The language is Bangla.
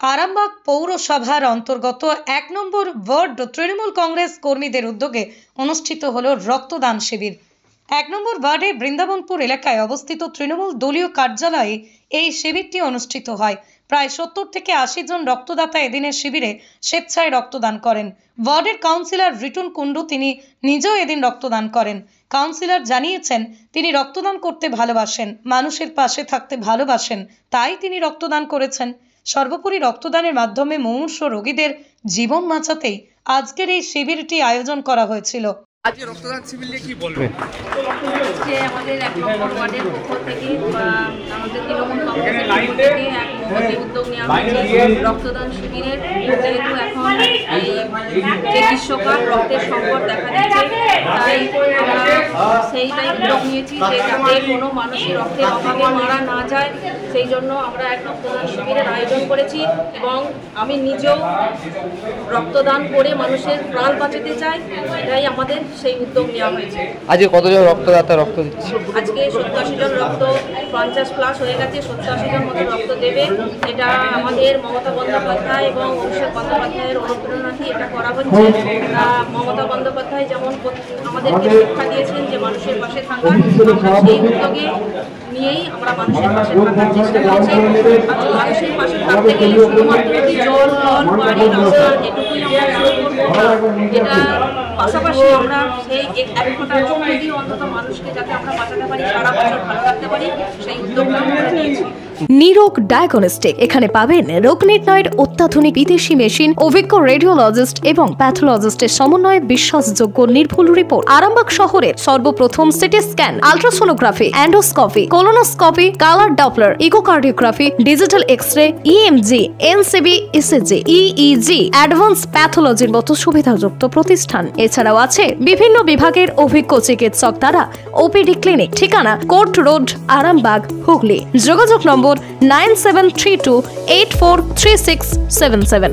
আরামবাগ পৌরসভার অন্তর্গত ১ নম্বর ওয়ার্ড তৃণমূল কংগ্রেস কর্মীদের উদ্যোগে অনুষ্ঠিত হলো রক্তদান শিবির। ১ নম্বর ওয়ার্ডে বৃন্দাবনপুর এলাকায় অবস্থিত তৃণমূল দলীয় কার্যালয়ে এই শিবিরটি অনুষ্ঠিত হয়। প্রায় ৭০ থেকে ৮০ জন রক্তদাতা এদিনের শিবিরে স্বেচ্ছায় রক্তদান করেন। ওয়ার্ডের কাউন্সিলর রিটুন কুন্ডু তিনি নিজেও এদিন রক্তদান করেন। কাউন্সিলর জানিয়েছেন তিনি রক্তদান করতে ভালোবাসেন, মানুষের পাশে থাকতে ভালোবাসেন, তাই তিনি রক্তদান করেছেন। সর্বোপরি রক্তদানের মাধ্যমে মুমূর্ষ রোগীদের জীবন বাঁচাতেই আজকের এই শিবিরটি আয়োজন করা হয়েছিল। আজকে রক্তদান শিবির নিয়ে কি বলবেন? আজকে আমাদের ১ নম্বর ওয়ার্ডের পক্ষ থেকে আমাদের তৃণমূল কংগ্রেসের পক্ষ থেকে এক মহতি উদ্যোগ নেওয়া হয়েছে রক্তদান শিবিরের। যেহেতু এখন এই যে গ্রীষ্মকাল রক্তের সংকট দেখা দিচ্ছে, তাই আমরা সেইটাই উদ্যোগ নিয়েছি যে যাতে কোনো মানুষের রক্তের অভাবে মারা না যায়, সেই জন্য আমরা এক রক্তদান শিবিরের আয়োজন করেছি এবং আমি নিজেও রক্তদান করে মানুষের প্রাণ বাঁচাতে চাই, এটাই আমাদের সেই উদ্যোগ নেওয়া হয়েছে। আজকে কতজন রক্তদাতা রক্ত দিচ্ছে? আজকে ৭০-৮০ জন রক্ত ৫০+ হয়ে গেছে, ৭০-৮০ জন মতো রক্ত দেবে। এটা আমাদের মমতা বন্দ্যোপাধ্যায় এবং অভিষেক বন্দ্যোপাধ্যায়ের অনুপ্রেরণাতেই এটা করা হচ্ছে। মমতা বন্দ্যোপাধ্যায় যেমন আমাদেরকে শিক্ষা দিয়েছেন যে মানুষের পাশে থাকার, আমরা সেই উদ্যোগে নিয়েই আমরা মানুষের পাশে থাকার চেষ্টা করছি। মানুষের পাশে থাকতে গেলে শুধুমাত্র জল, পানি, রাস্তা এটুকুই আমরা করবো না, এটা পাশাপাশি আমরা সেই ১ ফোঁটা রক্ত দিয়ে অন্তত মানুষকে যাতে আমরা বাঁচাতে পারি, সারা বছর ভালো রাখতে পারি, সেই উদ্যোগটা আমরা নিয়েছি। নিরোগ ডায়াগনস্টিক এখানে পাবেন রোগ নির্ণয়ের অত্যাধুনিক বিদেশি মেশিন, অভিজ্ঞ রেডিওলজিস্ট এবং প্যাথোলজিস্টের সমন্বয়ে বিশ্বাসযোগ্য নির্ভুল রিপোর্ট। আরামবাগ শহরের সর্বপ্রথম CT scan, ultrasonography, endoscopy, colonoscopy, colour Doppler, echocardiography, digital X-ray, EMG, NCV, ECG, EEG, advance প্যাথোলজির মতো সুবিধাযুক্ত প্রতিষ্ঠান। এছাড়াও আছে বিভিন্ন বিভাগের অভিজ্ঞ চিকিৎসক দ্বারা ওপিডি ক্লিনিক। ঠিকানা কোর্ট রোড, আরামবাগ, হুগলি। যোগাযোগ নম্বর 9732843677।